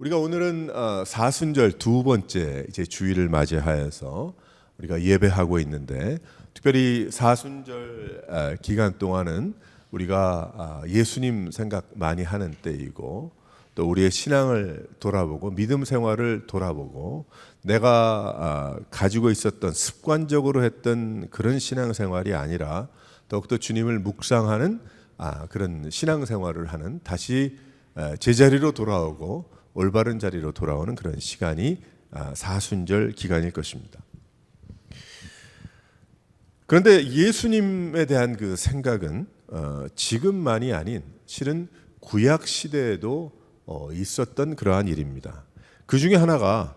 우리가 오늘은 사순절 두 번째 이제 주일을 맞이하여서 우리가 예배하고 있는데, 특별히 사순절 기간 동안은 우리가 예수님 생각 많이 하는 때이고, 또 우리의 신앙을 돌아보고 믿음 생활을 돌아보고 내가 가지고 있었던 습관적으로 했던 그런 신앙 생활이 아니라 더욱더 주님을 묵상하는 그런 신앙 생활을 하는, 다시 제자리로 돌아오고 올바른 자리로 돌아오는 그런 시간이 사순절 기간일 것입니다. 그런데 예수님에 대한 그 생각은 지금만이 아닌 실은 구약 시대에도 있었던 그러한 일입니다. 그 중에 하나가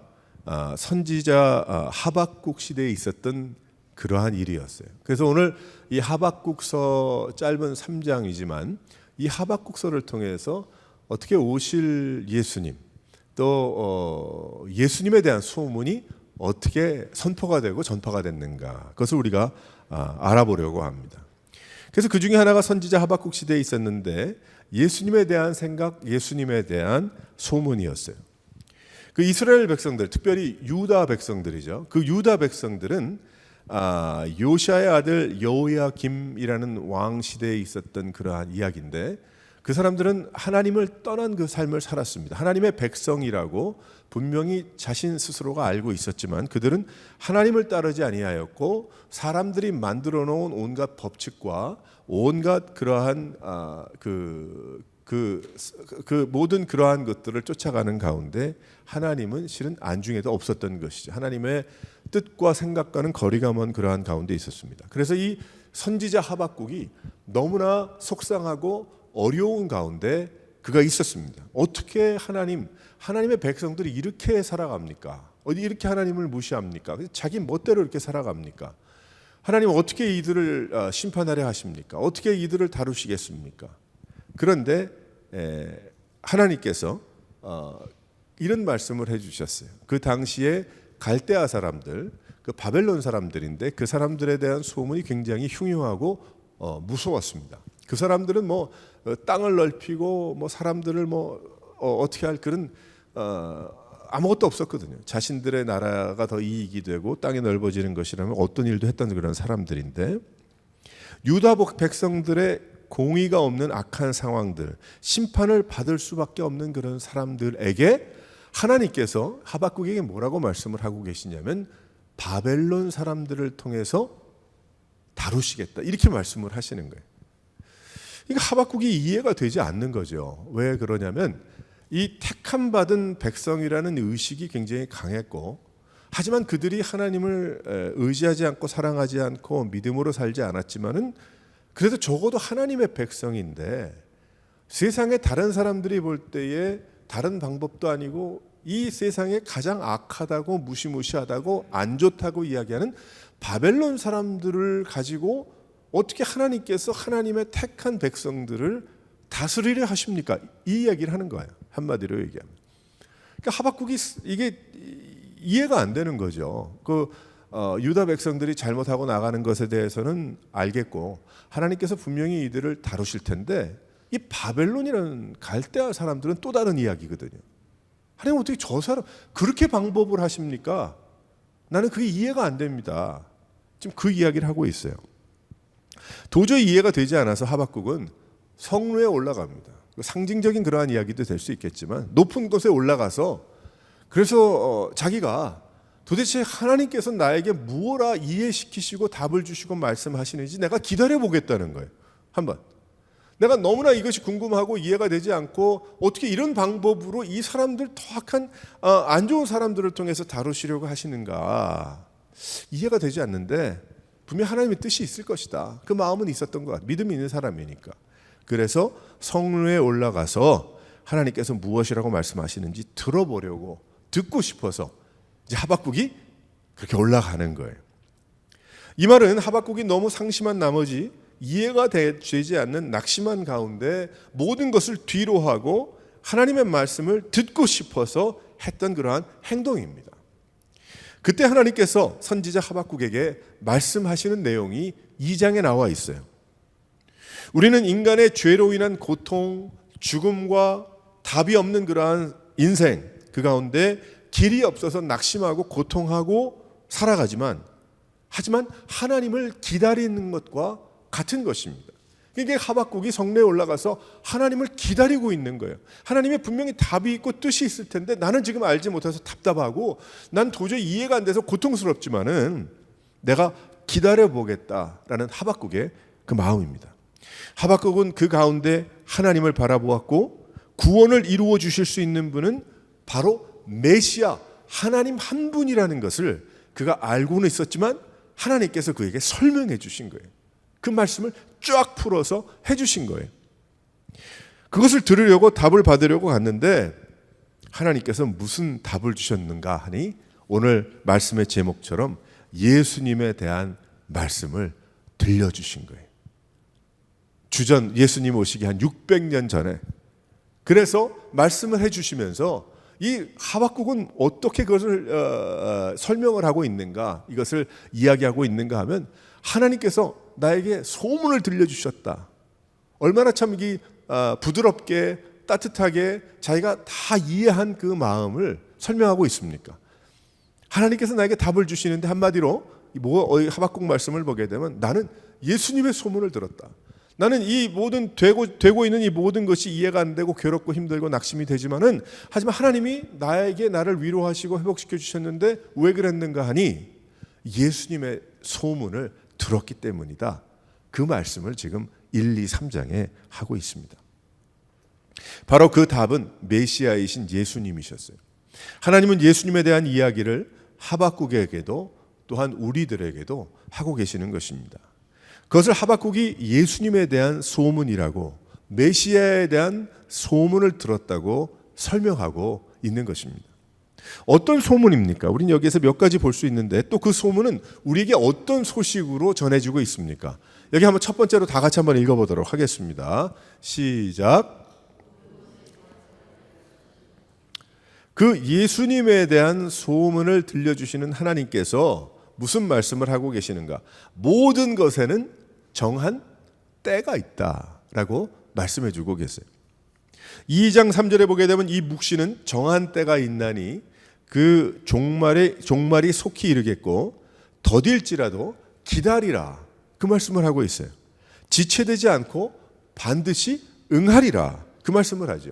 선지자 하박국 시대에 있었던 그러한 일이었어요. 그래서 오늘 이 하박국서 짧은 3장이지만 이 하박국서를 통해서 어떻게 오실 예수님, 또 예수님에 대한 소문이 어떻게 선포가 되고 전파가 됐는가, 그것을 우리가 알아보려고 합니다. 그래서 그 중에 하나가 선지자 하박국 시대에 있었는데 예수님에 대한 생각, 예수님에 대한 소문이었어요. 그 이스라엘 백성들, 특별히 유다 백성들이죠. 그 유다 백성들은 요시아의 아들 여호야김이라는 왕 시대에 있었던 그러한 이야기인데, 그 사람들은 하나님을 떠난 그 삶을 살았습니다. 하나님의 백성이라고 분명히 자신 스스로가 알고 있었지만 그들은 하나님을 따르지 아니하였고 사람들이 만들어 놓은 온갖 법칙과 온갖 그러한 그 모든 그러한 것들을 쫓아가는 가운데 하나님은 실은 안중에도 없었던 것이죠. 하나님의 뜻과 생각과는 거리가 먼 그러한 가운데 있었습니다. 그래서 이 선지자 하박국이 너무나 속상하고 어려운 가운데 그가 있었습니다. 어떻게 하나님의 백성들이 이렇게 살아갑니까? 어디 이렇게 하나님을 무시합니까? 자기 멋대로 이렇게 살아갑니까? 하나님 어떻게 이들을 심판하려 하십니까? 어떻게 이들을 다루시겠습니까? 그런데 하나님께서 이런 말씀을 해주셨어요. 그 당시에 갈대아 사람들, 그 바벨론 사람들인데 그 사람들에 대한 소문이 굉장히 흉흉하고 무서웠습니다. 그 사람들은 땅을 넓히고 사람들을 어떻게 할 그런 아무것도 없었거든요. 자신들의 나라가 더 이익이 되고 땅이 넓어지는 것이라면 어떤 일도 했던 그런 사람들인데, 유다 백성들의 공의가 없는 악한 상황들, 심판을 받을 수밖에 없는 그런 사람들에게 하나님께서 하박국에게 뭐라고 말씀을 하고 계시냐면 바벨론 사람들을 통해서 다루시겠다, 이렇게 말씀을 하시는 거예요. 그러니까 하박국이 이해가 되지 않는 거죠. 왜 그러냐면 이 택함 받은 백성이라는 의식이 굉장히 강했고, 하지만 그들이 하나님을 의지하지 않고 사랑하지 않고 믿음으로 살지 않았지만은 그래도 적어도 하나님의 백성인데, 세상에 다른 사람들이 볼 때에 다른 방법도 아니고 이 세상에 가장 악하다고 무시무시하다고 안 좋다고 이야기하는 바벨론 사람들을 가지고 어떻게 하나님께서 하나님의 택한 백성들을 다스리려 하십니까? 이 이야기를 하는 거예요. 한마디로 얘기하면. 그러니까 하박국이 이게 이해가 안 되는 거죠. 유다 백성들이 잘못하고 나가는 것에 대해서는 알겠고 하나님께서 분명히 이들을 다루실 텐데, 이 바벨론이라는 갈대아 사람들은 또 다른 이야기거든요. 하나님 어떻게 저 사람 그렇게 방법을 하십니까? 나는 그게 이해가 안 됩니다. 지금 그 이야기를 하고 있어요. 도저히 이해가 되지 않아서 하박국은 성루에 올라갑니다. 상징적인 그러한 이야기도 될 수 있겠지만 높은 곳에 올라가서, 그래서 자기가 도대체 하나님께서 나에게 무엇라 이해시키시고 답을 주시고 말씀하시는지 내가 기다려 보겠다는 거예요. 한번 내가 너무나 이것이 궁금하고 이해가 되지 않고 어떻게 이런 방법으로 이 사람들 더 악한 안 좋은 사람들을 통해서 다루시려고 하시는가 이해가 되지 않는데, 분명 하나님의 뜻이 있을 것이다, 그 마음은 있었던 것 같아요. 믿음이 있는 사람이니까. 그래서 성루에 올라가서 하나님께서 무엇이라고 말씀하시는지 들어보려고, 듣고 싶어서 이제 하박국이 그렇게 올라가는 거예요. 이 말은 하박국이 너무 상심한 나머지 이해가 되지 않는 낙심한 가운데 모든 것을 뒤로 하고 하나님의 말씀을 듣고 싶어서 했던 그러한 행동입니다. 그때 하나님께서 선지자 하박국에게 말씀하시는 내용이 2장에 나와 있어요. 우리는 인간의 죄로 인한 고통, 죽음과 답이 없는 그러한 인생 그 가운데 길이 없어서 낙심하고 고통하고 살아가지만 하지만 하나님을 기다리는 것과 같은 것입니다. 그러니까 하박국이 성내에 올라가서 하나님을 기다리고 있는 거예요. 하나님의 분명히 답이 있고 뜻이 있을 텐데 나는 지금 알지 못해서 답답하고 난 도저히 이해가 안 돼서 고통스럽지만은 내가 기다려보겠다라는 하박국의 그 마음입니다. 하박국은 그 가운데 하나님을 바라보았고 구원을 이루어 주실 수 있는 분은 바로 메시아 하나님 한 분이라는 것을 그가 알고는 있었지만 하나님께서 그에게 설명해 주신 거예요. 그 말씀을 쫙 풀어서 해주신 거예요. 그것을 들으려고 답을 받으려고 갔는데 하나님께서 무슨 답을 주셨는가 하니 오늘 말씀의 제목처럼 예수님에 대한 말씀을 들려주신 거예요. 주전 예수님 오시기 한 600년 전에 그래서 말씀을 해주시면서 이 하박국은 어떻게 그것을 설명을 하고 있는가, 이것을 이야기하고 있는가 하면 하나님께서 나에게 소문을 들려주셨다. 얼마나 참 부드럽게 따뜻하게 자기가 다 이해한 그 마음을 설명하고 있습니까? 하나님께서 나에게 답을 주시는데 한마디로 하박국 말씀을 보게 되면 나는 예수님의 소문을 들었다. 나는 이 모든 되고 있는 이 모든 것이 이해가 안 되고 괴롭고 힘들고 낙심이 되지만은 하지만 하나님이 나를 위로하시고 회복시켜 주셨는데 왜 그랬는가 하니 예수님의 소문을 들었기 때문이다. 그 말씀을 지금 1, 2, 3장에 하고 있습니다. 바로 그 답은 메시아이신 예수님이셨어요. 하나님은 예수님에 대한 이야기를 하박국에게도 또한 우리들에게도 하고 계시는 것입니다. 그것을 하박국이 예수님에 대한 소문이라고 메시아에 대한 소문을 들었다고 설명하고 있는 것입니다. 어떤 소문입니까? 우리는 여기에서 몇 가지 볼 수 있는데 또 그 소문은 우리에게 어떤 소식으로 전해지고 있습니까? 여기 한번 첫 번째로 다 같이 한번 읽어보도록 하겠습니다. 시작. 그 예수님에 대한 소문을 들려주시는 하나님께서 무슨 말씀을 하고 계시는가? 모든 것에는 정한 때가 있다라고 말씀해 주고 계세요. 2장 3절에 보게 되면 이 묵시는 정한 때가 있나니 그 종말이 속히 이르겠고 더딜지라도 기다리라 그 말씀을 하고 있어요. 지체되지 않고 반드시 응하리라 그 말씀을 하죠.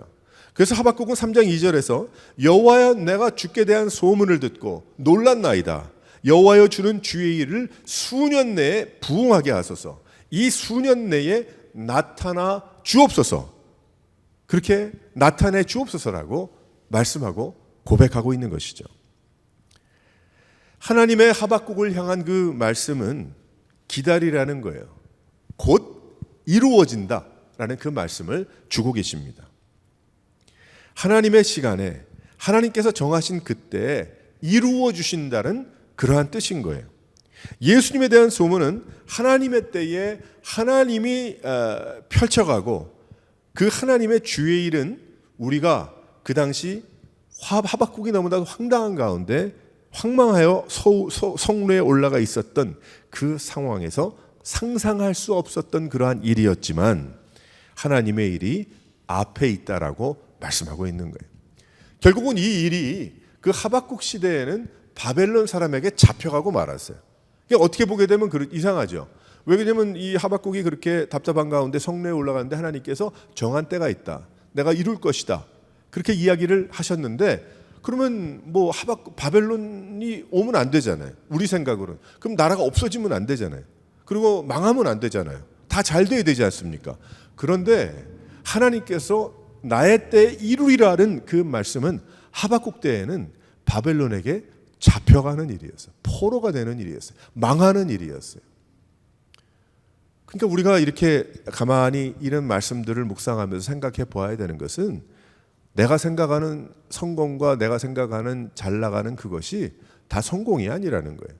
그래서 하박국은 3장 2절에서 여호와여 내가 주께 대한 소문을 듣고 놀랐나이다. 여호와여 주는 주의 일을 수년 내에 부응하게 하소서. 이 수년 내에 나타나 주옵소서. 그렇게 나타내 주옵소서라고 말씀하고 고백하고 있는 것이죠. 하나님의 하박국을 향한 그 말씀은 기다리라는 거예요. 곧 이루어진다라는 그 말씀을 주고 계십니다. 하나님의 시간에 하나님께서 정하신 그때에 이루어 주신다는 그러한 뜻인 거예요. 예수님에 대한 소문은 하나님의 때에 하나님이 펼쳐가고 그 하나님의 주의 일은 우리가 그 당시 하박국이 너무나도 황당한 가운데 황망하여 성루에 올라가 있었던 그 상황에서 상상할 수 없었던 그러한 일이었지만 하나님의 일이 앞에 있다라고 말씀하고 있는 거예요. 결국은 이 일이 그 하박국 시대에는 바벨론 사람에게 잡혀가고 말았어요. 어떻게 보게 되면 이상하죠. 왜냐하면 이 하박국이 그렇게 답답한 가운데 성내에 올라가는데 하나님께서 정한 때가 있다. 내가 이룰 것이다. 그렇게 이야기를 하셨는데 그러면 바벨론이 오면 안 되잖아요. 우리 생각으로는. 그럼 나라가 없어지면 안 되잖아요. 그리고 망하면 안 되잖아요. 다 잘 돼야 되지 않습니까? 그런데 하나님께서 나의 때에 이루리라는 그 말씀은 하박국 때에는 바벨론에게 잡혀가는 일이었어요. 포로가 되는 일이었어요. 망하는 일이었어요. 그러니까 우리가 이렇게 가만히 이런 말씀들을 묵상하면서 생각해 보아야 되는 것은 내가 생각하는 성공과 내가 생각하는 잘 나가는 그것이 다 성공이 아니라는 거예요.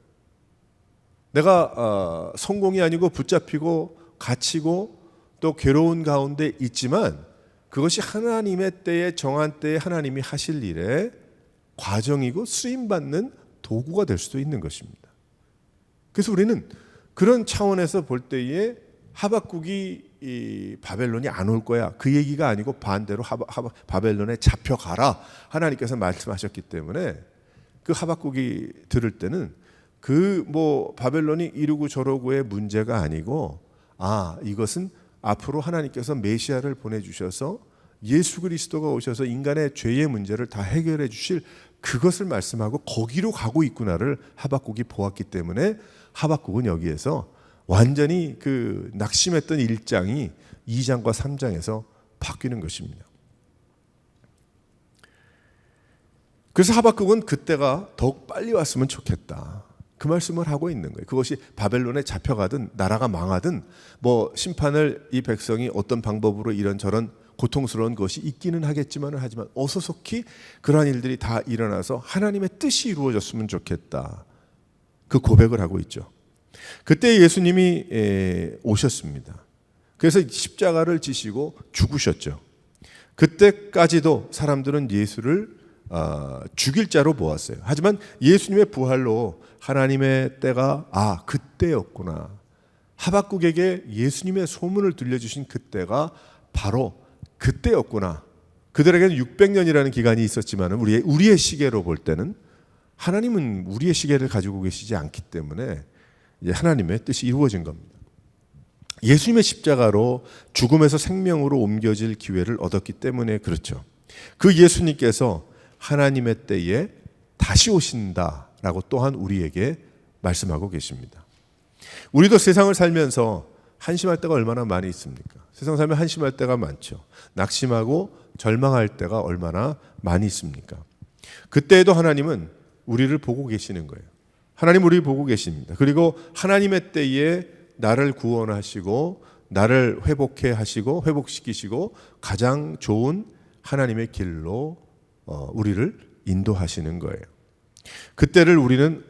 내가 성공이 아니고 붙잡히고 갇히고 또 괴로운 가운데 있지만 그것이 하나님의 때에 정한 때에 하나님이 하실 일의 과정이고 쓰임받는 도구가 될 수도 있는 것입니다. 그래서 우리는 그런 차원에서 볼 때에 하박국이 이 바벨론이 안 올 거야. 그 얘기가 아니고 반대로 바벨론에 잡혀가라. 하나님께서 말씀하셨기 때문에 그 하박국이 들을 때는 그 뭐 바벨론이 이러고 저러고의 문제가 아니고 이것은 앞으로 하나님께서 메시아를 보내주셔서 예수 그리스도가 오셔서 인간의 죄의 문제를 다 해결해 주실 그것을 말씀하고 거기로 가고 있구나를 하박국이 보았기 때문에 하박국은 여기에서 완전히 그 낙심했던 1장이 2장과 3장에서 바뀌는 것입니다. 그래서 하박국은 그때가 더욱 빨리 왔으면 좋겠다. 그 말씀을 하고 있는 거예요. 그것이 바벨론에 잡혀가든 나라가 망하든 뭐 심판을 이 백성이 어떤 방법으로 이런저런 고통스러운 것이 있기는 하지만 어서 속히 그러한 일들이 다 일어나서 하나님의 뜻이 이루어졌으면 좋겠다. 그 고백을 하고 있죠. 그때 예수님이 오셨습니다. 그래서 십자가를 지시고 죽으셨죠. 그때까지도 사람들은 예수를 죽일 자로 보았어요. 하지만 예수님의 부활로 하나님의 때가 그때였구나. 하박국에게 예수님의 소문을 들려주신 그때가 바로 그때였구나. 그들에게는 600년이라는 기간이 있었지만 우리의 시계로 볼 때는 하나님은 우리의 시계를 가지고 계시지 않기 때문에 이제 하나님의 뜻이 이루어진 겁니다. 예수님의 십자가로 죽음에서 생명으로 옮겨질 기회를 얻었기 때문에 그렇죠. 그 예수님께서 하나님의 때에 다시 오신다라고 또한 우리에게 말씀하고 계십니다. 우리도 세상을 살면서 한심할 때가 얼마나 많이 있습니까? 세상 살면 한심할 때가 많죠. 낙심하고 절망할 때가 얼마나 많이 있습니까? 그때에도 하나님은 우리를 보고 계시는 거예요. 하나님 우리를 보고 계십니다. 그리고 하나님의 때에 나를 구원하시고 나를 회복해 하시고 회복시키시고 가장 좋은 하나님의 길로 우리를 인도하시는 거예요. 그때를 우리에게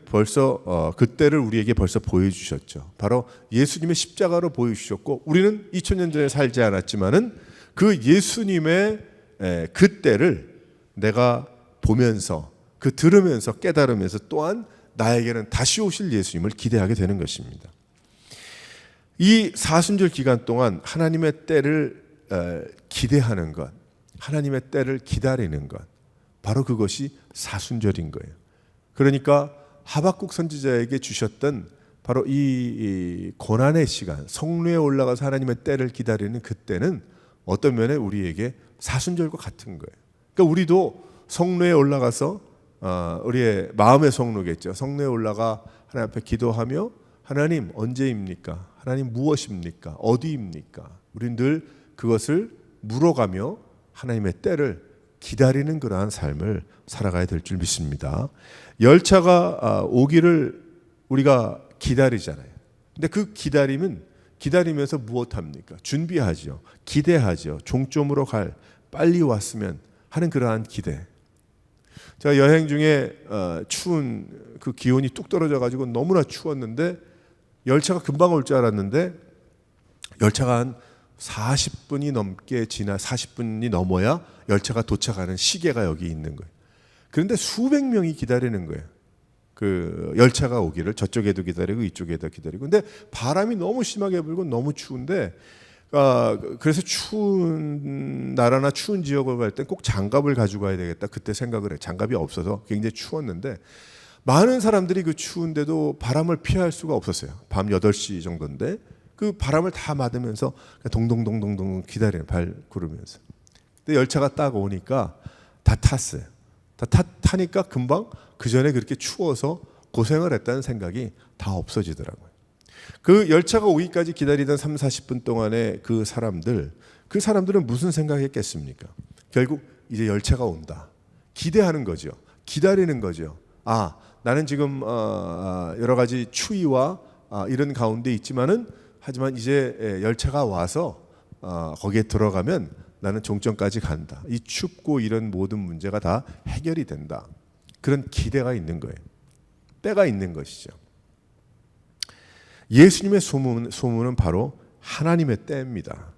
벌써 보여주셨죠. 바로 예수님의 십자가로 보여주셨고 우리는 2000년 전에 살지 않았지만은 그 예수님의 그때를 내가 보면서 들으면서 깨달으면서 또한 나에게는 다시 오실 예수님을 기대하게 되는 것입니다. 이 사순절 기간 동안 하나님의 때를 기대하는 것, 하나님의 때를 기다리는 것, 바로 그것이 사순절인 거예요. 그러니까 하박국 선지자에게 주셨던 바로 이 고난의 시간, 성루에 올라가서 하나님의 때를 기다리는 그때는 어떤 면에 우리에게 사순절과 같은 거예요. 그러니까 우리도 성루에 올라가서 우리의 마음의 성루겠죠. 성루에 올라가 하나님 앞에 기도하며 하나님 언제입니까? 하나님 무엇입니까? 어디입니까? 우리는 늘 그것을 물어가며 하나님의 때를 기다리는 그러한 삶을 살아가야 될 줄 믿습니다. 열차가 오기를 우리가 기다리잖아요. 근데 그 기다리면서 무엇합니까? 준비하죠. 기대하죠. 종점으로 빨리 왔으면 하는 그러한 기대. 제가 여행 중에 추운 그 기온이 뚝 떨어져가지고 너무나 추웠는데 열차가 금방 올 줄 알았는데 열차가 한 40분이 넘어야 열차가 도착하는 시계가 여기 있는 거예요. 그런데 수백 명이 기다리는 거예요. 그 열차가 오기를 저쪽에도 기다리고 이쪽에도 기다리고. 근데 바람이 너무 심하게 불고 너무 추운데 그래서 추운 나라나 추운 지역을 갈 때 꼭 장갑을 가지고 가야 되겠다. 그때 생각을 해요. 장갑이 없어서 굉장히 추웠는데 많은 사람들이 그 추운데도 바람을 피할 수가 없었어요. 밤 8시 정도인데 그 바람을 다 맞으면서 동동동동동 기다려요. 발 구르면서. 근데 열차가 딱 오니까 다 탔어요. 타니까 금방 그 전에 그렇게 추워서 고생을 했다는 생각이 다 없어지더라고요. 그 열차가 오기까지 기다리던 30-40분 동안의 그 사람들은 무슨 생각했겠습니까? 결국 이제 열차가 온다. 기대하는 거죠. 기다리는 거죠. 나는 지금 여러 가지 추위와 이런 가운데 하지만 이제 열차가 와서 거기에 들어가면 나는 종점까지 간다. 이 춥고 이런 모든 문제가 다 해결이 된다. 그런 기대가 있는 거예요. 때가 있는 것이죠. 예수님의 소문은 바로 하나님의 때입니다.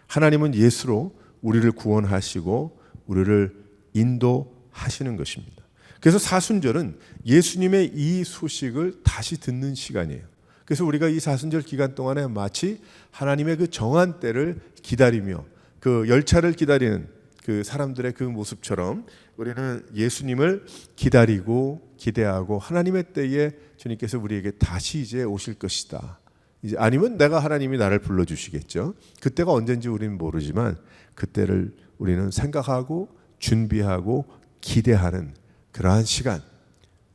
하나님은 예수로 우리를 구원하시고 우리를 인도하시는 것입니다. 그래서 사순절은 예수님의 이 소식을 다시 듣는 시간이에요. 그래서 우리가 이 사순절 기간 동안에 마치 하나님의 그 정한 때를 기다리며 그 열차를 기다리는 그 사람들의 그 모습처럼 우리는 예수님을 기다리고 기대하고 하나님의 때에 주님께서 우리에게 다시 이제 오실 것이다. 이제 아니면 내가 하나님이 나를 불러주시겠죠. 그때가 언젠지 우리는 모르지만 그때를 우리는 생각하고 준비하고 기대하는 그러한 시간,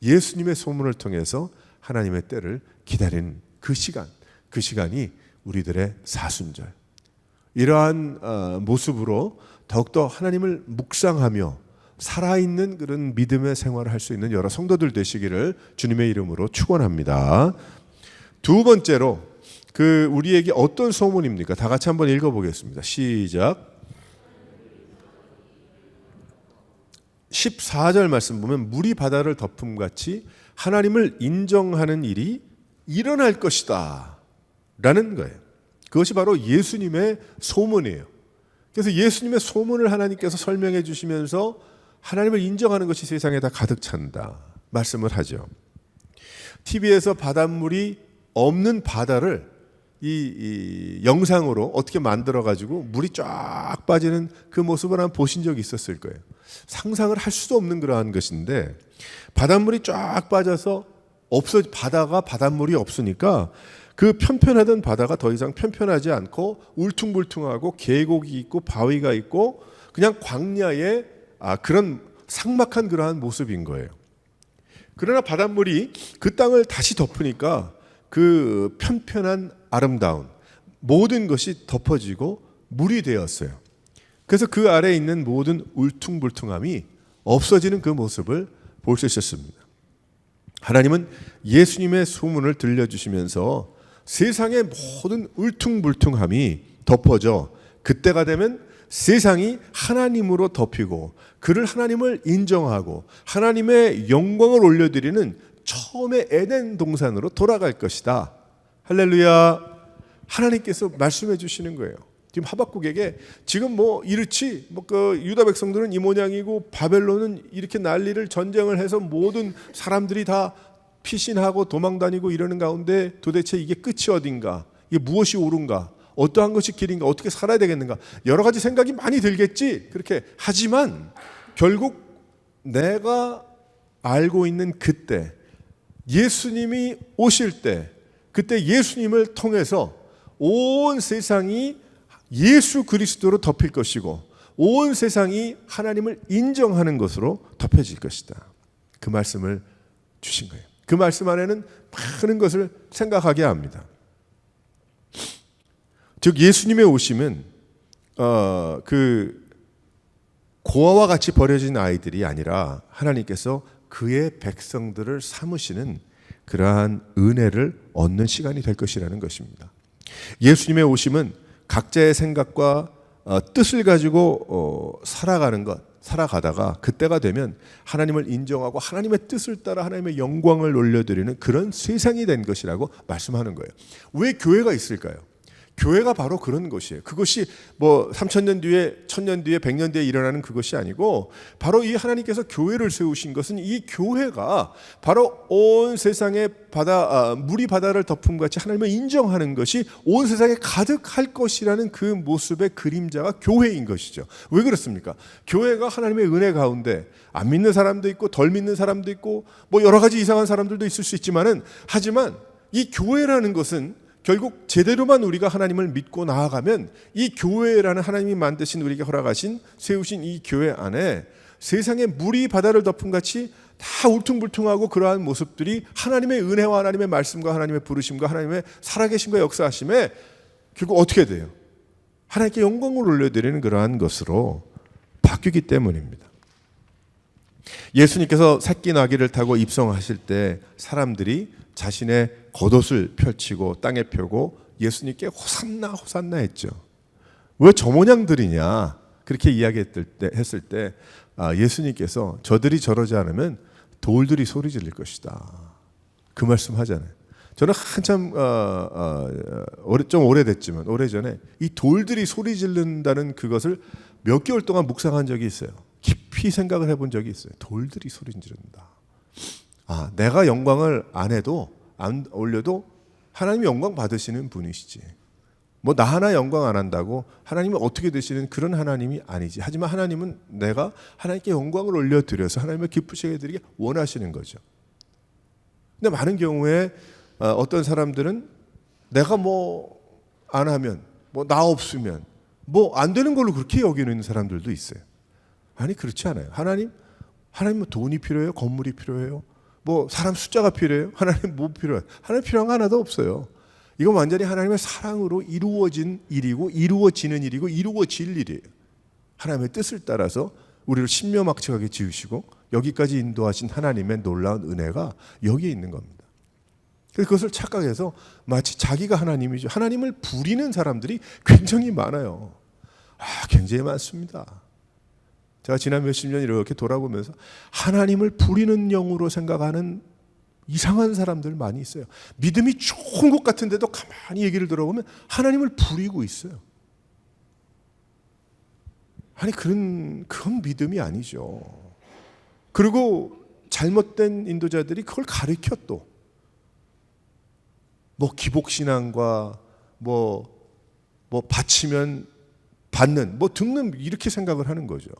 예수님의 소문을 통해서 하나님의 때를 기다리는 그 시간이 우리들의 사순절. 이러한 모습으로 더욱더 하나님을 묵상하며 살아있는 그런 믿음의 생활을 할 수 있는 여러 성도들 되시기를 주님의 이름으로 축원합니다. 두 번째로 그 우리에게 어떤 소문입니까? 다 같이 한번 읽어보겠습니다. 시작. 14절 말씀 보면 물이 바다를 덮음같이 하나님을 인정하는 일이 일어날 것이다 라는 거예요. 그것이 바로 예수님의 소문이에요. 그래서 예수님의 소문을 하나님께서 설명해 주시면서 하나님을 인정하는 것이 세상에 다 가득 찬다 말씀을 하죠. TV에서 바닷물이 없는 바다를 이 영상으로 어떻게 만들어 가지고 물이 쫙 빠지는 그 모습을 한번 보신 적이 있었을 거예요. 상상을 할 수도 없는 그러한 것인데 바닷물이 쫙 빠져서 바다가 바닷물이 없으니까 그 편편하던 바다가 더 이상 편편하지 않고 울퉁불퉁하고 계곡이 있고 바위가 있고 그냥 광야의 그런 삭막한 그러한 모습인 거예요. 그러나 바닷물이 그 땅을 다시 덮으니까 그 편편한 아름다운 모든 것이 덮어지고 물이 되었어요. 그래서 그 아래에 있는 모든 울퉁불퉁함이 없어지는 그 모습을 볼 수 있었습니다. 하나님은 예수님의 소문을 들려주시면서 세상의 모든 울퉁불퉁함이 덮어져 그때가 되면 세상이 하나님으로 덮이고 그를 하나님을 인정하고 하나님의 영광을 올려드리는 처음의 에덴 동산으로 돌아갈 것이다. 할렐루야. 하나님께서 말씀해 주시는 거예요. 지금 하박국에게 지금 이렇지 그 유다 백성들은 이 모양이고 바벨론은 이렇게 난리를 전쟁을 해서 모든 사람들이 다 피신하고 도망다니고 이러는 가운데 도대체 이게 끝이 어딘가, 이게 무엇이 옳은가, 어떠한 것이 길인가, 어떻게 살아야 되겠는가, 여러 가지 생각이 많이 들겠지. 그렇게 하지만 결국 내가 알고 있는 그때 예수님이 오실 때, 그때 예수님을 통해서 온 세상이 예수 그리스도로 덮일 것이고 온 세상이 하나님을 인정하는 것으로 덮여질 것이다. 그 말씀을 주신 거예요. 그 말씀 안에는 많은 것을 생각하게 합니다. 즉 예수님의 오심은 그 고아와 같이 버려진 아이들이 아니라 하나님께서 그의 백성들을 삼으시는 그러한 은혜를 얻는 시간이 될 것이라는 것입니다. 예수님의 오심은 각자의 생각과 뜻을 가지고 살아가다가 그때가 되면 하나님을 인정하고 하나님의 뜻을 따라 하나님의 영광을 올려드리는 그런 세상이 된 것이라고 말씀하는 거예요. 왜 교회가 있을까요? 교회가 바로 그런 것이에요. 그것이 3000년 뒤에 1000년 뒤에 100년 뒤에 일어나는 그것이 아니고 바로 이 하나님께서 교회를 세우신 것은 이 교회가 바로 온 세상에 물이 바다를 덮음같이 하나님을 인정하는 것이 온 세상에 가득할 것이라는 그 모습의 그림자가 교회인 것이죠. 왜 그렇습니까? 교회가 하나님의 은혜 가운데 안 믿는 사람도 있고 덜 믿는 사람도 있고 여러 가지 이상한 사람들도 있을 수 있지만은 하지만 이 교회라는 것은 결국 제대로만 우리가 하나님을 믿고 나아가면 이 교회라는 하나님이 만드신 우리에게 허락하신 세우신 이 교회 안에 세상에 물이 바다를 덮음같이 다 울퉁불퉁하고 그러한 모습들이 하나님의 은혜와 하나님의 말씀과 하나님의 부르심과 하나님의 살아계심과 역사하심에 결국 어떻게 돼요? 하나님께 영광을 올려드리는 그러한 것으로 바뀌기 때문입니다. 예수님께서 새끼 나귀를 타고 입성하실 때 사람들이 자신의 겉옷을 펼치고 땅에 펴고 예수님께 호산나 호산나 했죠. 왜 저 모양들이냐 그렇게 이야기했을 때 예수님께서 저들이 저러지 않으면 돌들이 소리 지를 것이다. 그 말씀 하잖아요. 저는 한참 좀 오래됐지만 오래전에 이 돌들이 소리 지른다는 그것을 몇 개월 동안 묵상한 적이 있어요. 깊이 생각을 해본 적이 있어요. 돌들이 소리 지른다. 내가 영광을 안 올려도 하나님이 영광 받으시는 분이시지. 뭐 나 하나 영광 안 한다고 하나님은 어떻게 되시는 그런 하나님이 아니지. 하지만 하나님은 내가 하나님께 영광을 올려드려서 하나님을 기쁘시게 해드리기 원하시는 거죠. 근데 많은 경우에 어떤 사람들은 내가 뭐 안 하면, 뭐 나 없으면 뭐 안 되는 걸로 그렇게 여기는 사람들도 있어요. 아니 그렇지 않아요. 하나님은 돈이 필요해요? 건물이 필요해요? 뭐 사람 숫자가 필요해요? 하나님 뭐 필요해요? 하나님 필요한 거 하나도 없어요. 이건 완전히 하나님의 사랑으로 이루어진 일이고 이루어지는 일이고 이루어질 일이에요. 하나님의 뜻을 따라서 우리를 신묘막측하게 지으시고 여기까지 인도하신 하나님의 놀라운 은혜가 여기에 있는 겁니다. 그래서 그것을 착각해서 마치 자기가 하나님이죠. 하나님을 부리는 사람들이 굉장히 많아요. 굉장히 많습니다. 제가 지난 몇십 년 이렇게 돌아보면서 하나님을 부리는 영으로 생각하는 이상한 사람들 많이 있어요. 믿음이 좋은 것 같은데도 가만히 얘기를 들어보면 하나님을 부리고 있어요. 아니 그건 믿음이 아니죠. 그리고 잘못된 인도자들이 그걸 가르쳐 또 뭐 기복신앙과 뭐 바치면 받는 뭐 듣는 이렇게 생각을 하는 거죠.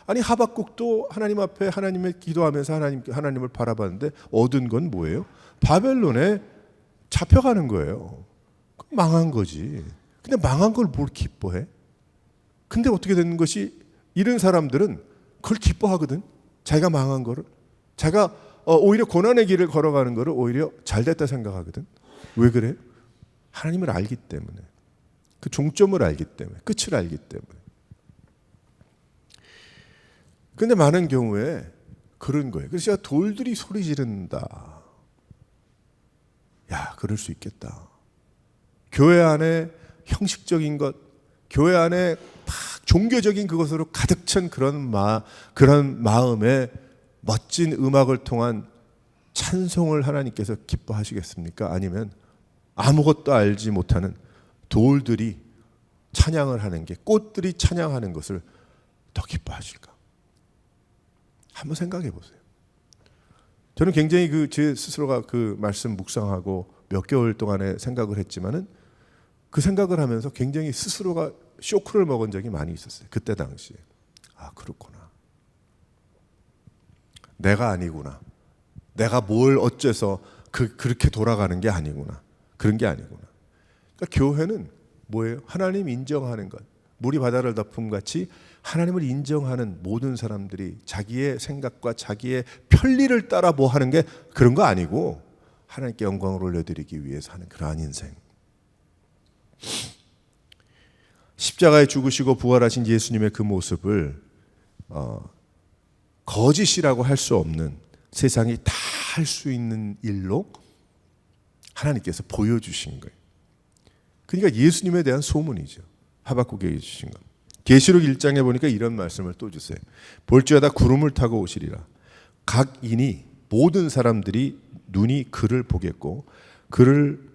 아니 하박국도 하나님 앞에 하나님을 기도하면서 하나님을 바라봤는데 얻은 건 뭐예요? 바벨론에 잡혀가는 거예요. 망한 거지. 근데 망한 걸 뭘 기뻐해? 근데 어떻게 되는 것이 이런 사람들은 그걸 기뻐하거든. 자기가 망한 거를. 자기가 오히려 고난의 길을 걸어가는 거를 오히려 잘됐다 생각하거든. 왜 그래? 하나님을 알기 때문에. 그 종점을 알기 때문에. 끝을 알기 때문에. 근데 많은 경우에 그런 거예요. 그래서 제가 돌들이 소리 지른다. 야, 그럴 수 있겠다. 교회 안에 형식적인 것, 교회 안에 막 종교적인 그것으로 가득 찬 그런 마음에 멋진 음악을 통한 찬송을 하나님께서 기뻐하시겠습니까? 아니면 아무것도 알지 못하는 돌들이 찬양을 하는 게, 꽃들이 찬양하는 것을 더 기뻐하실까? 한번 생각해 보세요. 저는 굉장히 제 스스로가 그 말씀 묵상하고 몇 개월 동안에 생각을 했지만은 그 생각을 하면서 굉장히 스스로가 쇼크를 먹은 적이 많이 있었어요. 그때 당시에. 아, 그렇구나. 내가 아니구나. 내가 뭘 어째서 그렇게 돌아가는 게 아니구나. 그런 게 아니구나. 그러니까 교회는 뭐예요? 하나님 인정하는 것. 물이 바다를 덮음 같이 하나님을 인정하는 모든 사람들이 자기의 생각과 자기의 편리를 따라 뭐 하는 게 그런 거 아니고 하나님께 영광을 올려드리기 위해서 하는 그러한 인생. 십자가에 죽으시고 부활하신 예수님의 그 모습을 거짓이라고 할 수 없는, 세상이 다 할 수 있는 일로 하나님께서 보여주신 거예요. 그러니까 예수님에 대한 소문이죠. 하박국에 주신 것. 계시록 1장에 보니까 이런 말씀을 또 주세요. 볼지어다 구름을 타고 오시리라. 각 인이, 모든 사람들이 눈이 그를 보겠고 그를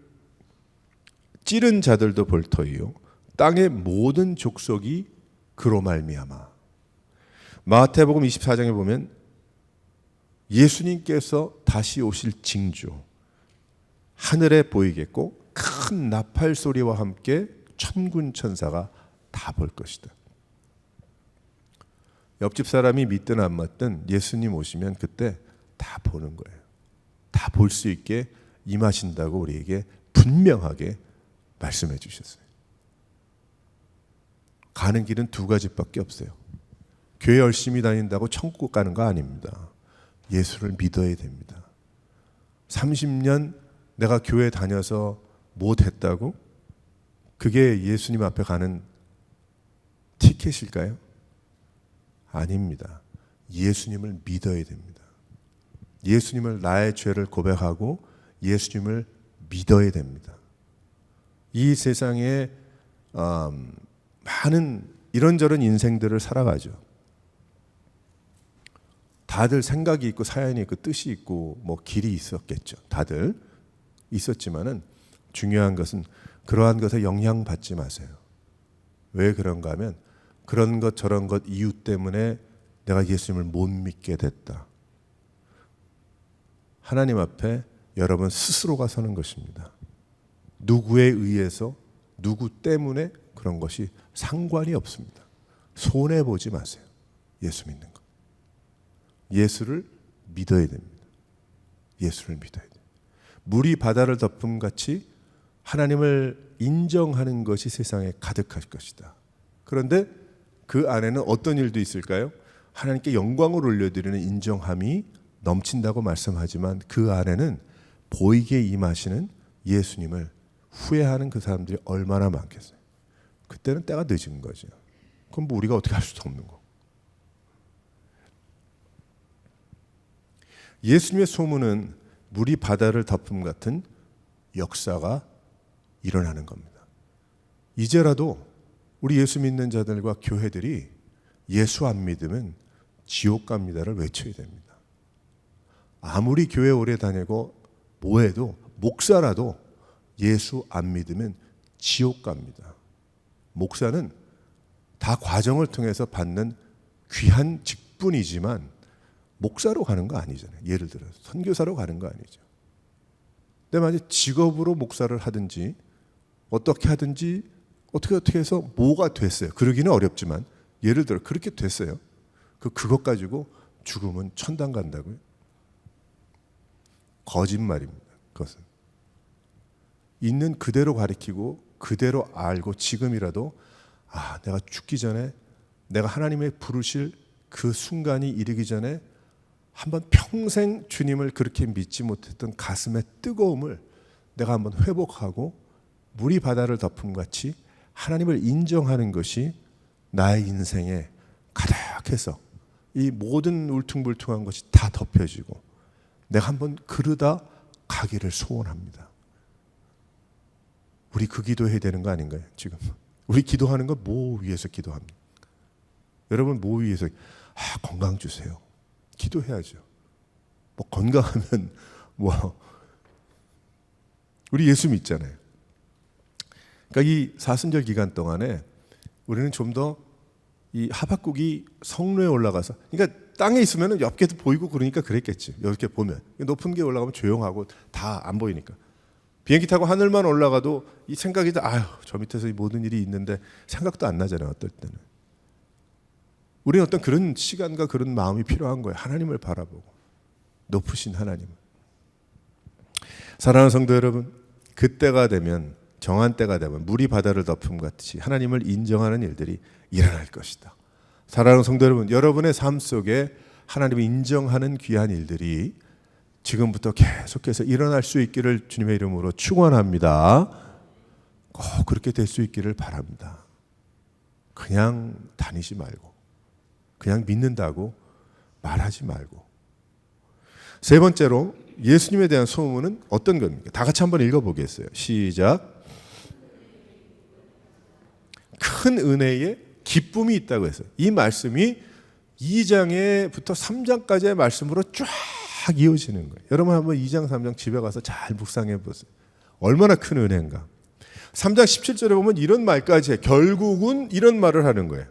찌른 자들도 볼 터이요 땅의 모든 족속이 그로 말미암아. 마태복음 24장에 보면 예수님께서 다시 오실 징조, 하늘에 보이겠고 큰 나팔 소리와 함께 천군 천사가 다 볼 것이다. 옆집 사람이 믿든 안 믿든 예수님 오시면 그때 다 보는 거예요. 다 볼 수 있게 임하신다고 우리에게 분명하게 말씀해 주셨어요. 가는 길은 두 가지밖에 없어요. 교회 열심히 다닌다고 천국 가는 거 아닙니다. 예수를 믿어야 됩니다. 30년 내가 교회 다녀서 못했다고? 그게 예수님 앞에 가는 티켓일까요? 아닙니다. 예수님을 믿어야 됩니다. 예수님을 나의 죄를 고백하고 예수님을 믿어야 됩니다. 이 세상에 많은 이런저런 인생들을 살아가죠. 다들 생각이 있고 사연이 있고 뜻이 있고 뭐 길이 있었겠죠. 다들 있었지만은 중요한 것은 그러한 것에 영향받지 마세요. 왜 그런가 하면 그런 것 저런 것 이유 때문에 내가 예수님을 못 믿게 됐다. 하나님 앞에 여러분 스스로가 서는 것입니다. 누구에 의해서 누구 때문에 그런 것이 상관이 없습니다. 손해보지 마세요. 예수 믿는 거. 예수를 믿어야 됩니다. 예수를 믿어야 돼요. 물이 바다를 덮음같이 하나님을 인정하는 것이 세상에 가득할 것이다. 그런데 그 안에는 어떤 일도 있을까요? 하나님께 영광을 올려드리는 인정함이 넘친다고 말씀하지만 그 안에는 보이게 임하시는 예수님을 후회하는 그 사람들이 얼마나 많겠어요. 그때는 때가 늦은 거죠. 그럼 뭐 우리가 어떻게 할 수도 없는 거. 예수님의 소문은 물이 바다를 덮음 같은 역사가 일어나는 겁니다. 이제라도 우리 예수 믿는 자들과 교회들이 예수 안 믿으면 지옥 갑니다를 외쳐야 됩니다. 아무리 교회 오래 다니고 뭐해도 목사라도 예수 안 믿으면 지옥 갑니다. 목사는 다 과정을 통해서 받는 귀한 직분이지만 목사로 가는 거 아니잖아요. 예를 들어서 선교사로 가는 거 아니죠. 근데 만약 직업으로 목사를 하든지 어떻게 하든지 어떻게 해서 뭐가 됐어요. 그러기는 어렵지만 예를 들어 그렇게 됐어요. 그것 가지고 죽으면 천당 간다고요? 거짓말입니다. 그것은 있는 그대로 가리키고 그대로 알고 지금이라도 내가 죽기 전에 내가 하나님의 부르실 그 순간이 이르기 전에 한번 평생 주님을 그렇게 믿지 못했던 가슴의 뜨거움을 내가 한번 회복하고 물이 바다를 덮음같이 하나님을 인정하는 것이 나의 인생에 가득해서 이 모든 울퉁불퉁한 것이 다 덮여지고 내가 한번 그러다 가기를 소원합니다. 우리 그 기도해야 되는 거 아닌가요? 지금 우리 기도하는 건 뭐 위해서 기도합니까? 여러분 뭐 위해서? 건강 주세요. 기도해야죠. 뭐 건강하면 뭐 우리 예수 믿잖아요. 그러니까 이 사순절 기간 동안에 우리는 좀 더 이 하박국이 성로에 올라가서, 그러니까 땅에 있으면 옆에도 보이고 그러니까 그랬겠지. 이렇게 보면 높은 게 올라가면 조용하고 다 안 보이니까. 비행기 타고 하늘만 올라가도 이 생각이 저 밑에서 이 모든 일이 있는데 생각도 안 나잖아요. 어떨 때는. 우리는 어떤 그런 시간과 그런 마음이 필요한 거예요. 하나님을 바라보고 높으신 하나님을. 사랑하는 성도 여러분, 그때가 되면, 정한 때가 되면 물이 바다를 덮음 같이 하나님을 인정하는 일들이 일어날 것이다. 사랑하는 성도 여러분, 여러분의 삶 속에 하나님을 인정하는 귀한 일들이 지금부터 계속해서 일어날 수 있기를 주님의 이름으로 축원합니다. 꼭 그렇게 될 수 있기를 바랍니다. 그냥 다니지 말고, 그냥 믿는다고 말하지 말고. 세 번째로 예수님에 대한 소문은 어떤 겁니까? 다 같이 한번 읽어보겠어요. 시작. 큰 은혜에 기쁨이 있다고 해서 이 말씀이 2장에부터 3장까지의 말씀으로 쫙 이어지는 거예요. 여러분 한번 2장 3장 집에 가서 잘 묵상해 보세요. 얼마나 큰 은혜인가. 3장 17절에 보면 이런 말까지 해. 결국은 이런 말을 하는 거예요.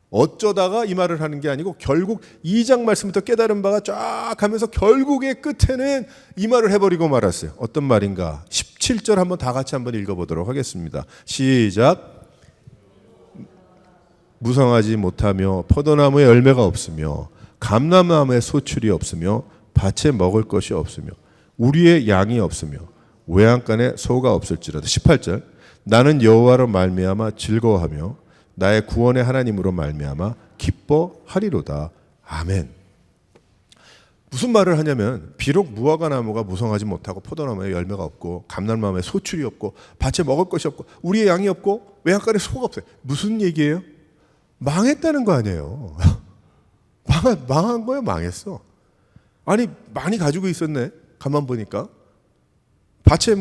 어쩌다가 이 말을 하는 게 아니고 결국 2장 말씀부터 깨달은 바가 쫙 하면서 결국의 끝에는 이 말을 해버리고 말았어요. 어떤 말인가? 17절 한번 다 같이 한번 읽어보도록 하겠습니다. 시작. 무성하지 못하며 포도나무에 열매가 없으며 감람나무에 소출이 없으며 밭에 먹을 것이 없으며 우리의 양이 없으며 외양간에 소가 없을지라도. 18절. 나는 여호와로 말미암아 즐거워하며 나의 구원의 하나님으로 말미암아 기뻐하리로다. 아멘. 무슨 말을 하냐면, 비록 무화과 나무가 무성하지 못하고 포도나무에 열매가 없고 감람나무에 소출이 없고 밭에 먹을 것이 없고 우리의 양이 없고 외양간에 소가 없어요. 무슨 얘기예요? 망했다는 거 아니에요. 망한 거예요. 망했어. 아니 많이 가지고 있었네. 가만 보니까 밭에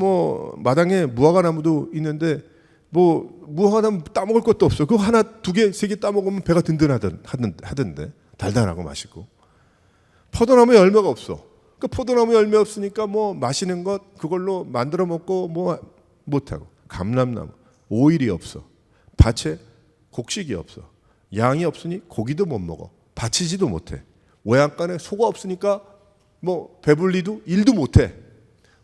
마당에 무화과 나무도 있는데 무화과 나무 따먹을 것도 없어. 그거 하나, 두 개, 세 개 따먹으면 배가 든든하던데. 달달하고 맛있고. 포도나무에 열매가 없어. 그 포도나무 열매 없으니까 마시는 것 그걸로 만들어 먹고 못하고. 감람나무 오일이 없어. 밭에 곡식이 없어. 양이 없으니 고기도 못 먹어. 바치지도 못해. 외양간에 소가 없으니까 배불리도 일도 못해.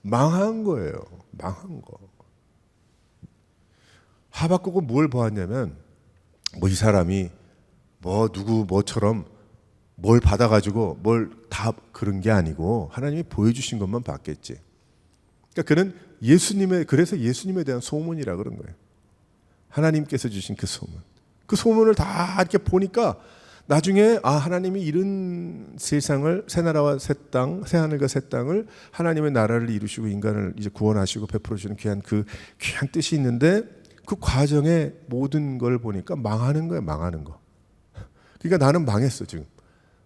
망한 거예요. 망한 거. 하박국은 뭘 보았냐면 뭐 이 사람이 뭐 누구 뭐처럼 뭘 받아가지고 뭘 다 그런 게 아니고 하나님이 보여주신 것만 봤겠지. 그러니까 그는 그래서 예수님에 대한 소문이라 그런 거예요. 하나님께서 주신 그 소문. 그 소문을 다 이렇게 보니까 나중에 하나님이 이런 세상을 새 나라와 새 땅, 새 하늘과 새 땅을 하나님의 나라를 이루시고 인간을 이제 구원하시고 베풀어 주는 귀한 뜻이 있는데 그 과정에 모든 걸 보니까 망하는 거야, 망하는 거. 그러니까 나는 망했어 지금.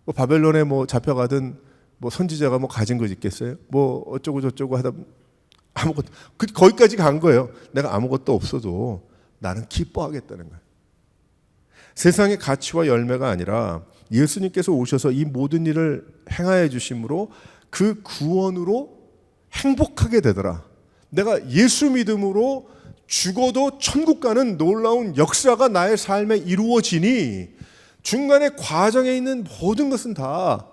뭐 바벨론에 뭐 잡혀가든 뭐 선지자가 뭐 가진 거 있겠어요? 뭐 어쩌고 저쩌고 하다 아무것도 거기까지 간 거예요. 내가 아무것도 없어도 나는 기뻐하겠다는 거예요. 세상의 가치와 열매가 아니라 예수님께서 오셔서 이 모든 일을 행하여 주심으로 그 구원으로 행복하게 되더라. 내가 예수 믿음으로 죽어도 천국 가는 놀라운 역사가 나의 삶에 이루어지니 중간에 과정에 있는 모든 것은 다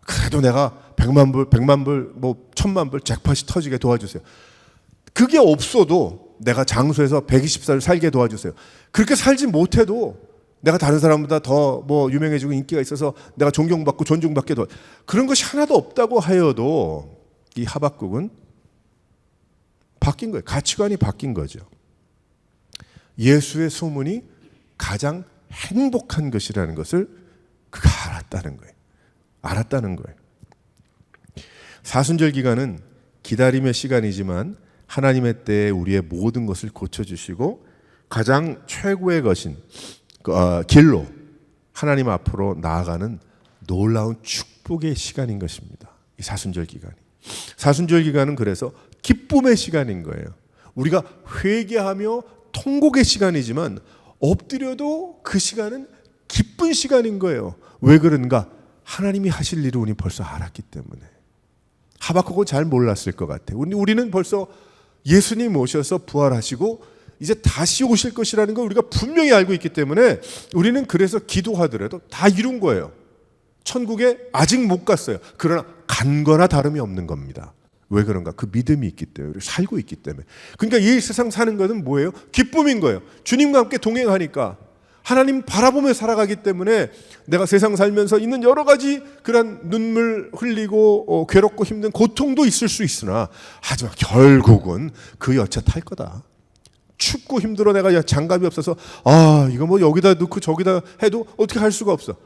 그래도 내가 100만 불, 뭐 1000만 불 잭팟이 터지게 도와주세요. 그게 없어도 내가 장수해서 120살 살게 도와주세요. 그렇게 살지 못해도 내가 다른 사람보다 더 뭐 유명해지고 인기가 있어서 내가 존경받고 존중받게 그런 것이 하나도 없다고 하여도 이 하박국은 바뀐 거예요. 가치관이 바뀐 거죠. 예수의 소문이 가장 행복한 것이라는 것을 그가 알았다는 거예요. 사순절 기간은 기다림의 시간이지만 하나님의 때에 우리의 모든 것을 고쳐주시고 가장 최고의 것인 길로 하나님 앞으로 나아가는 놀라운 축복의 시간인 것입니다. 이 사순절 기간이. 사순절 기간은 그래서 기쁨의 시간인 거예요. 우리가 회개하며 통곡의 시간이지만 엎드려도 그 시간은 기쁜 시간인 거예요. 왜 그런가? 하나님이 하실 일을 우리 벌써 알았기 때문에. 하박국은 잘 몰랐을 것 같아요. 우리는 벌써 예수님 오셔서 부활하시고 이제 다시 오실 것이라는 걸 우리가 분명히 알고 있기 때문에 우리는 그래서 기도하더라도 다 이룬 거예요. 천국에 아직 못 갔어요. 그러나 간 거나 다름이 없는 겁니다. 왜 그런가? 그 믿음이 있기 때문에, 살고 있기 때문에. 그러니까 이 세상 사는 것은 뭐예요? 기쁨인 거예요. 주님과 함께 동행하니까 하나님 바라보며 살아가기 때문에 내가 세상 살면서 있는 여러 가지 그런 눈물 흘리고 괴롭고 힘든 고통도 있을 수 있으나 하지만 결국은 그 열차 탈 거다. 춥고 힘들어 내가 장갑이 없어서 이거 뭐 여기다 넣고 저기다 해도 어떻게 할 수가 없어.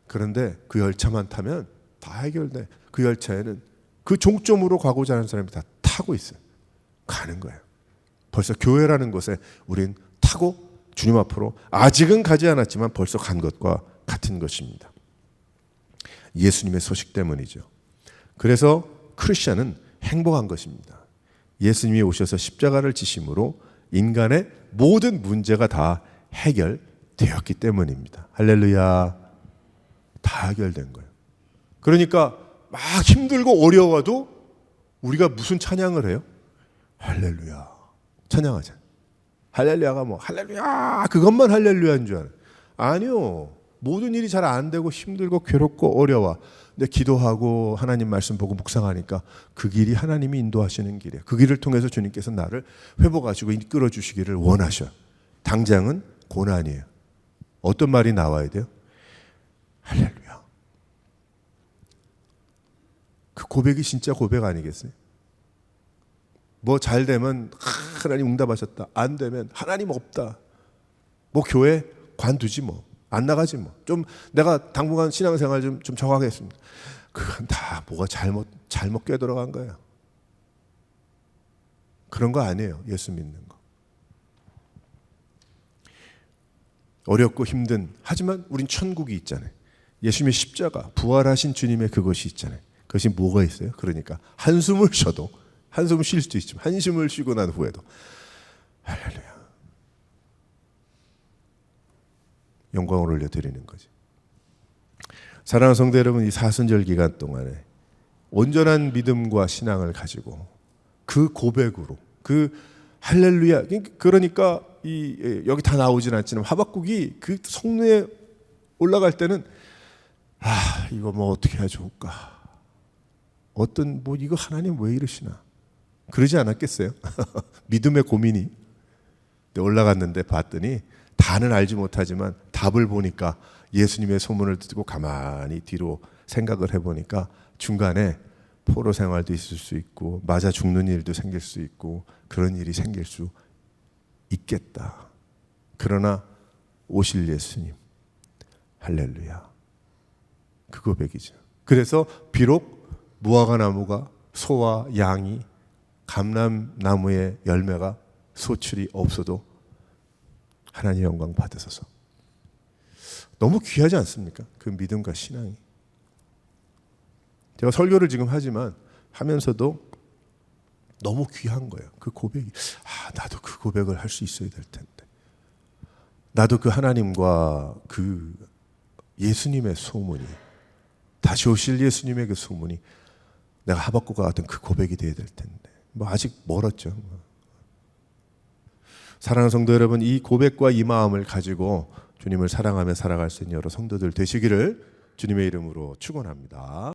그런데 그 열차만 타면 다 해결돼. 그 열차에는 그 종점으로 가고자 하는 사람이 다 타고 있어요. 가는 거예요. 벌써 교회라는 곳에 우린 타고 주님 앞으로 아직은 가지 않았지만 벌써 간 것과 같은 것입니다. 예수님의 소식 때문이죠. 그래서 크리스천은 행복한 것입니다. 예수님이 오셔서 십자가를 지심으로 인간의 모든 문제가 다 해결되었기 때문입니다. 할렐루야. 다 해결된 거예요. 그러니까 막 힘들고 어려워도 우리가 무슨 찬양을 해요? 할렐루야. 찬양하자. 할렐루야가 뭐 할렐루야 그것만 할렐루야인 줄 알아요. 아니요. 모든 일이 잘 안 되고 힘들고 괴롭고 어려워. 근데 기도하고 하나님 말씀 보고 묵상하니까 그 길이 하나님이 인도하시는 길이에요. 그 길을 통해서 주님께서 나를 회복하시고 이끌어 주시기를 원하셔요. 당장은 고난이에요. 어떤 말이 나와야 돼요? 할렐루야. 그 고백이 진짜 고백 아니겠어요? 뭐 잘 되면 하나님 응답하셨다. 안 되면 하나님 없다. 뭐 교회 관두지 뭐. 안 나가지 뭐. 좀 내가 당분간 신앙생활 좀 적하겠습니다. 그건 다 뭐가 잘못 꿰들어간 거예요. 그런 거 아니에요. 예수 믿는 거. 어렵고 힘든 하지만 우린 천국이 있잖아요. 예수님의 십자가 부활하신 주님의 그것이 있잖아요. 그것이 뭐가 있어요? 그러니까 한숨을 쉬어도 한숨을 쉴 수도 있지만 한숨을 쉬고 난 후에도 할렐루야. 영광을 올려드리는 거지. 사랑하는 성도 여러분, 이 사순절 기간 동안에 온전한 믿음과 신앙을 가지고 그 고백으로 그 할렐루야. 그러니까 여기 다 나오진 않지만 하박국이 그 성루에 올라갈 때는 이거 뭐 어떻게 해야 좋을까? 뭐 이거 하나님 왜 이러시나? 그러지 않았겠어요? 믿음의 고민이. 근데 올라갔는데 봤더니 다는 알지 못하지만 답을 보니까 예수님의 소문을 듣고 가만히 뒤로 생각을 해보니까 중간에 포로 생활도 있을 수 있고 맞아 죽는 일도 생길 수 있고 그런 일이 생길 수 있겠다. 그러나 오실 예수님, 할렐루야. 그 고백이죠. 그래서 비록 무화과 나무가 소와 양이 감람나무의 열매가 소출이 없어도 하나님 영광 받으소서. 너무 귀하지 않습니까? 그 믿음과 신앙이. 제가 설교를 지금 하지만 하면서도 너무 귀한 거예요. 그 고백이. 나도 그 고백을 할 수 있어야 될 텐데. 나도 그 하나님과 그 예수님의 소문이, 다시 오실 예수님의 그 소문이 내가 하박국과 같은 그 고백이 되어야 될 텐데. 아직 멀었죠. 사랑하는 성도 여러분, 이 고백과 이 마음을 가지고 주님을 사랑하며 살아갈 수 있는 여러 성도들 되시기를 주님의 이름으로 축원합니다.